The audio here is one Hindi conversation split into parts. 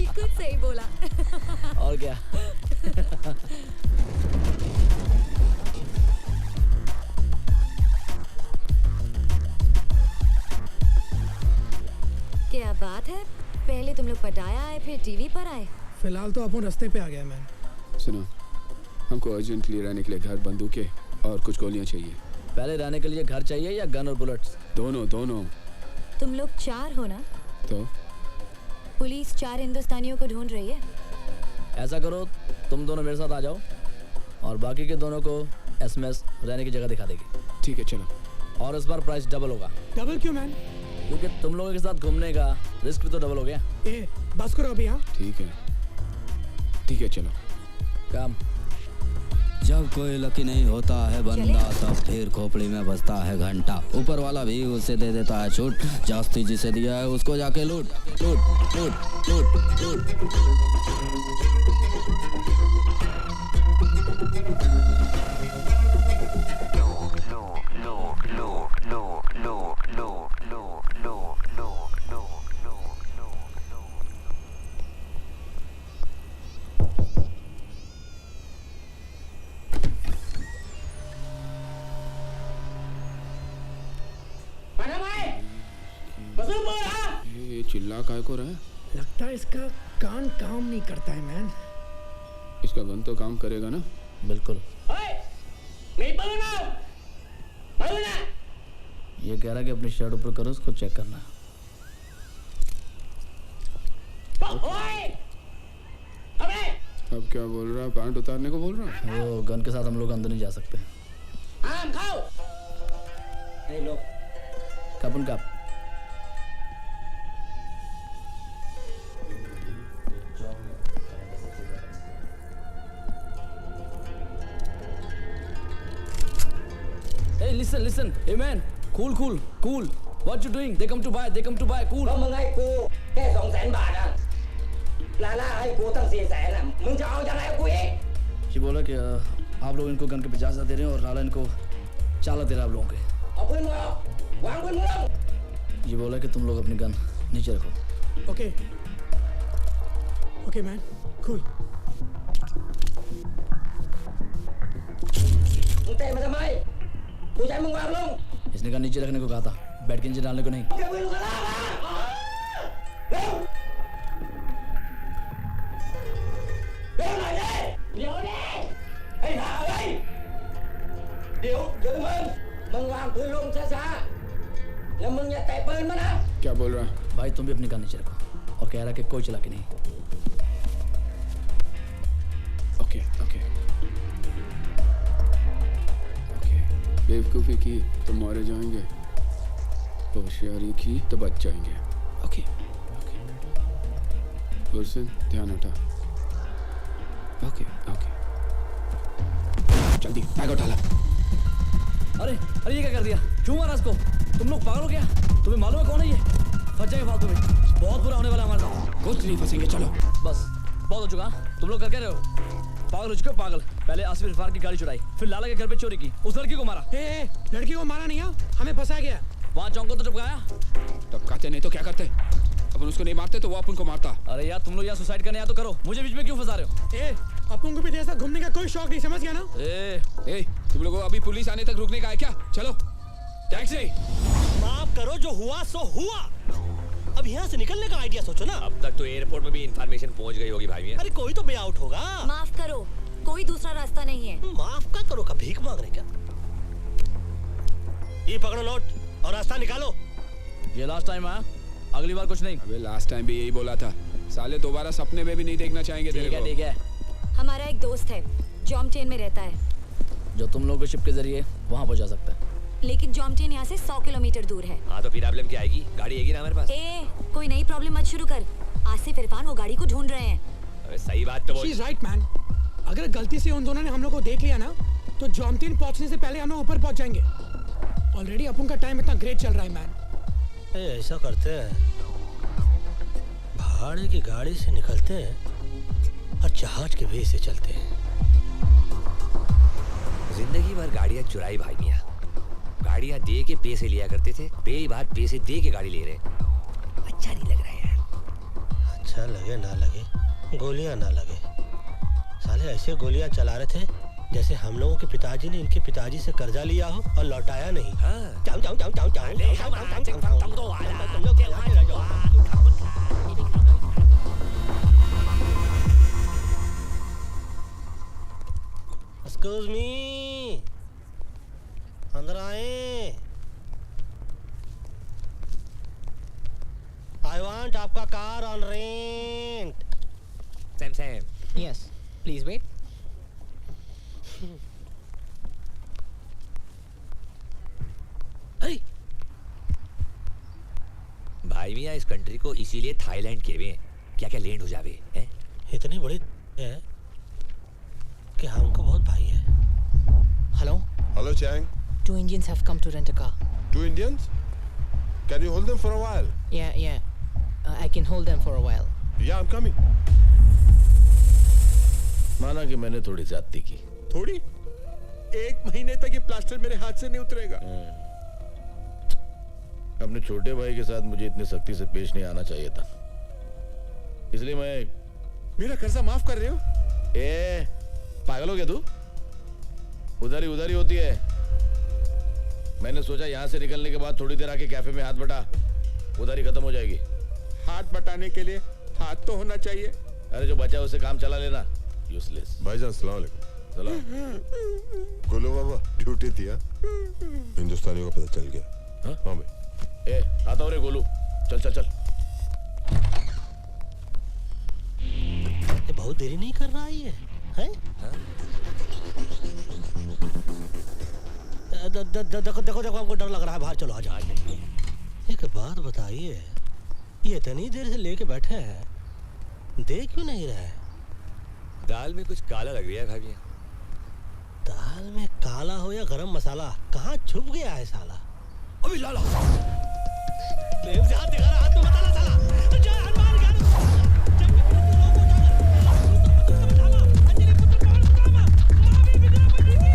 बिल्कुल सही बोला। और क्या। क्या बात है, पहले तुम लोग पटाया आए फिर टीवी पर आए। फिलहाल तो अपन रास्ते पे आ गए मैन। सुनो, हमको अर्जेंटली रहने के लिए घर, बंदूकें और कुछ गोलियां चाहिए। पहले रहने के लिए घर चाहिए या गन और बुलेट्स? दोनों दोनों। तुम लोग 4 हो ना? तो पुलिस 4 हिंदुस्तानियों को ढूंढ रही है। ऐसा करो, तुम दोनों मेरे साथ आ जाओ और बाकी के दोनों को एसएमएस रहने की जगह दिखा देगी। ठीक है चलो। और इस बार प्राइस डबल होगा। डबल क्यों मैन? क्योंकि तुम लोगों के साथ घूमने का रिस्क भी तो डबल हो गया। ए बस करो अभी। हाँ ठीक है चलो। काम। जब कोई लकी नहीं होता है बंदा, तब फिर खोपड़ी में बजता है घंटा। ऊपर वाला भी उसे दे देता है छूट, जास्ती जिसे दिया है उसको जाके लूट लूट लूट लूट लूट। ये चिल्ला काय को रहा है? लगता है इसका कान काम नहीं करता है मैन। इसका गन तो काम करेगा ना? बिल्कुल। ये कह रहा कि अपनी शर्ट ऊपर करो, उसको चेक करना। अब क्या बोल रहा है? पैंट उतारने को बोल रहा है? वो गन के साथ हम लोग अंदर नहीं जा सकते। कपन cup. Hey, listen. Hey man, cool. What you doing? They come to buy. Cool. ก็มึงให้กูแค่200,000 บาทอ่ะลาล่าให้กูตั้ง400,000อ่ะมึงจะเอายังไงกูอีก ये बोला कि आप लोग इनको गन के 50,000 दे रहे हैं और लाला इनको 4 दे रहा है आप लोगों के। เอาปืนมึงออกวางปืนมึงลง ये बोला कि तुम लोग अपनी गन नीचे रखो। Okay man, cool. มึงเตะมาทำไมกูจะให้มึงวางลง इसने गन नीचे रखने को कहा था, बैठ के नीचे डालने को नहीं। เก็บปืนลูกกระลามาเร็วเร็วหน่อยดิเดี๋ยวดิไอ้ห่าเอ้ยเดี๋ยวมึงวางปืนลงช้าๆแล้วมึงอย่าเตะปืนมานะ क्या बोल रहा है? भाई तुम भी अपनी गन नीचे रखो। और कह रहा कि कोई चला के नहीं। ओके बेवकूफ़ी की तो मारे जाएंगे, होशियारी की तो बच जाएंगे। ओके गुरसिन ध्यान हटा। ओके जल्दी बैग उठा ला। अरे ये क्या कर दिया? क्यों मारा इसको? तुम लोग पागल हो क्या? तुम्हें मालूम है कौन है ये? फंस जाएंगे फालतू में। बहुत बुरा होने वाला है हमारे साथ। कुछ नहीं फंसेंगे, चलो। बस बहुत हो चुका। तुम लोग कर क्या रहे हो? पागल हो चुके हो पागल। पहले आसिफ इरफान की गाड़ी चुराई, फिर लाला के घर पे चोरी की, उस लड़की को मारा। ए लड़की को मारा नहीं, हमें फंसा गया। वहाँ चौंको तो टपकाया। टपकाते नहीं तो क्या करते? अपन उसको नहीं मारते तो वो अपन को मारता। अरे यार तुम लोग यहाँ सुसाइड करने आया तो करो, मुझे बीच में क्यों फंसा रहे हो? अपन को भी जैसा घूमने का कोई शौक नहीं, समझ गया ना? ए तुम लोगों को अभी पुलिस आने तक रुकने का है क्या? चलो टैक्सी। माफ करो, जो हुआ सो हुआ। अब यहाँ से निकलने का आइडिया सोचो ना। अब तक तो एयरपोर्ट में भी इंफॉर्मेशन पहुंच गई होगी भाई मियां। अरे कोई तो वे आउट होगा। माफ करो, कोई दूसरा रास्ता नहीं है। माफ का करो का भीख मांग रहे क्या? ये पकड़ो नोट और रास्ता निकालो। ये लास्ट टाइम आया, अगली बार कुछ नहीं। अबे लास्ट टाइम भी यही बोला था। साले दोबारा सपने में भी नहीं देखना चाहेंगे तेरे को। ठीक है। हमारा एक दोस्त है, जॉमटेन में रहता है, जो तुम लोगों के शिप के जरिए वहाँ पहुँचा सकता है। लेकिन जॉमटेन यहाँ से 100 किलोमीटर दूर है। हाँ तो फिर प्रॉब्लम क्या आएगी? गाड़ी आएगी ना हमारे पास। कोई नई प्रॉब्लम मत शुरू कर। आसिफ इरफान वो गाड़ी को ढूंढ रहे हैं। अबे सही बात तो बोल। She's right man। अगर गलती से उन दोनों ने हम लोग को देख लिया ना, तो जॉमटेन पहुंचने से पहले हम लोग ऊपर पहुंच जाएंगे। ऑलरेडी अपन का टाइम इतना ग्रेट चल रहा है मैन। ऐसा करते हैं, भाड़े की गाड़ी से निकलते हैं और जहाज के वे से चलते हैं। जिंदगी भर गाड़ियाँ चुराई भाई मियां। गाड़ियाँ दे के पैसे लिया करते थे, पहली बार पैसे दे के गाड़ी ले रहे। अच्छा नहीं लग रहा है यार। अच्छा पैसा लगे ना लगे, गोलियां ना लगे, साले ऐसे गोलियां चला रहे थे जैसे हम लोगों के पिताजी ने इनके पिताजी से कर्जा लिया हो और लौटाया नहीं। चाऊ चाऊ चाऊ चाऊ चाऊ एक्सक्यूज मी, अंदर आए। आई वांट आपका car on rent. Sam Sam Yes, please wait. अरे भाई मियाँ इस कंट्री को इसीलिए थाईलैंड के हुए क्या क्या लैंड हो जावे हैं? इतनी बड़ी है कि हमको बहुत भाई है। Hello? Hello, Chang. 2 Indians have come to rent a car. 2 Indians? Can you hold them for a while? Yeah. I can hold them for a while. Yeah, I'm coming. माना कि मैंने थोड़ी ज्यादती की। थोड़ी? 1 महीने तक ये प्लास्टर मेरे हाथ से नहीं उतरेगा। अपने छोटे भाई के साथ मुझे इतनी सख्ती से पेश नहीं आना चाहिए था, इसलिए मैं। मेरा कर्जा माफ कर रहे हो? पागल हो गया तू? उधारी होती है। मैंने सोचा यहाँ से निकलने के बाद थोड़ी देर आके कैफे में हाथ बटा, उधारी खत्म हो जाएगी। हाथ बटाने के लिए हाथ तो होना चाहिए। अरे जो बचा उसे काम चला लेना, यूजलेस। भाईजान अस्सलाम वालेकुम। सलाम। गोलू बाबा ड्यूटी थी। हिंदुस्तानी को पता चल गया। हाँ भाई। आता हो रे गोलू, चल। ये बहुत देरी नहीं कर रहा है ये, हैं? देखो हमको डर लग रहा है, बाहर चलो, आ जाओ। एक बात बताइए, ये इतनी देर से लेके बैठे हैं, देख क्यों नहीं रहे? दाल में कुछ काला लग रहा है भाई मियाँ। दाल में काला हो या गरम मसाला, कहाँ छुप गया है साला? अभी लाला प्रेम से हाथ दिखा रहा, हाथ में मसाला साला। जय हनुमान ज्ञान जब भी पुत्र लोग हो जाएगा, अंजलि पुत्र पवन पुत्रामा, महावीर विक्रम बंदी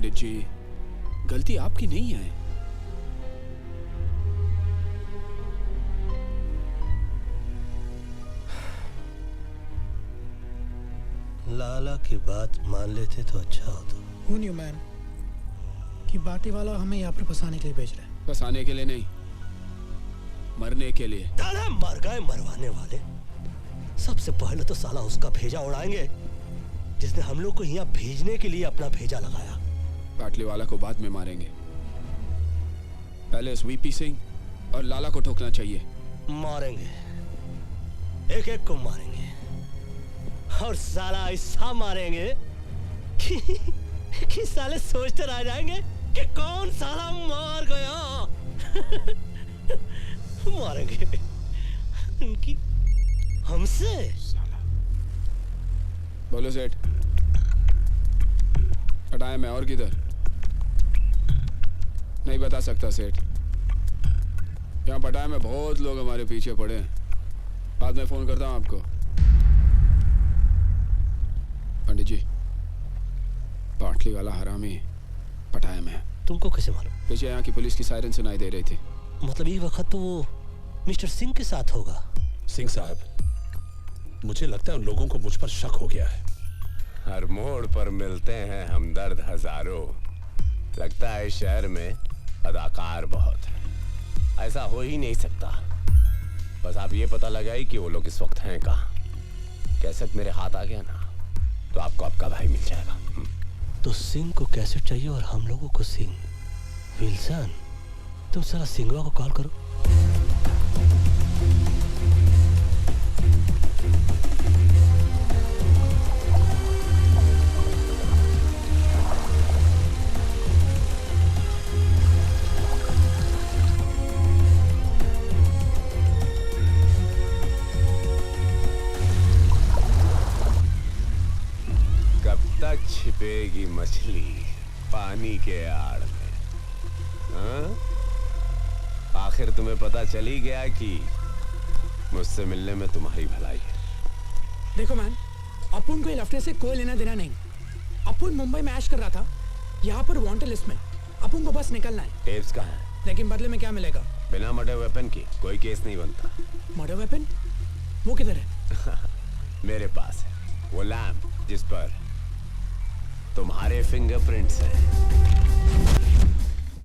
पंडित जी, गलती आपकी नहीं है। लाला की बात मान लेते तो अच्छा होता। Who knew, man? कि बाटी वाला हमें यहाँ पर फंसाने के लिए भेज रहा है। फंसाने के लिए नहीं, मरने के लिए। दादा मर गए मरवाने वाले। सबसे पहले तो साला उसका भेजा उड़ाएंगे जिसने हम लोग को यहाँ भेजने के लिए अपना भेजा लगाया। बाटली वाला को बाद में मारेंगे, पहले इस वीपी सिंह और लाला को ठोकना चाहिए। मारेंगे, एक एक को मारेंगे और साला ऐसा मारेंगे कि साले सोचते रह जाएंगे कि कौन साला मार गया। मारेंगे उनकी हमसे। बोलो सेठ, हटाए मैं और किधर? नहीं बता सकता सेठ। यहाँ पटाए में बहुत लोग हमारे पीछे पड़े हैं। बाद में फोन करता हूँ आपको। पंडित जी, बाटली वाला हरामी पटाए में। तुमको कैसे मालूम? पीछे यहाँ की पुलिस की सायरन सुनाई दे रही थी। मतलब ये वक्त तो वो मिस्टर सिंह के साथ होगा। सिंह साहब, मुझे लगता है उन लोगों को मुझ पर शक हो गया है। हर मोड़ पर मिलते हैं हमदर्द हजारों। लगता है इस शहर में अदाकार बहुत है। ऐसा हो ही नहीं सकता। बस आप ये पता लगाइए कि वो लोग इस वक्त हैं कहाँ। कैसेट मेरे हाथ आ गया ना तो आपको आपका भाई मिल जाएगा। तो सिंह को कैसेट चाहिए और हम लोगों को सिंह। विल्सन, तुम साला सिंगवा को कॉल करो। छिपेगी मछली पानी के आड़ में। हाँ? आखिर तुम्हें पता चल ही गया कि मुझसे मिलने में तुम्हारी भलाई है। देखो मैन, अपुन को ये लफड़े से कोई लेना देना नहीं। अपुन मुंबई में ऐश कर रहा था, यहाँ पर वांटेड लिस्ट में। अपुन को बस निकलना है। टेप्स कहाँ है? लेकिन बदले में क्या मिलेगा? बिना मर्डर वेपन की कोई केस नहीं बनता। Murder weapon? वो किधर है? मेरे पास है वो लैम्प जिस पर तुम्हारे फिंगरप्रिंट्स हैं।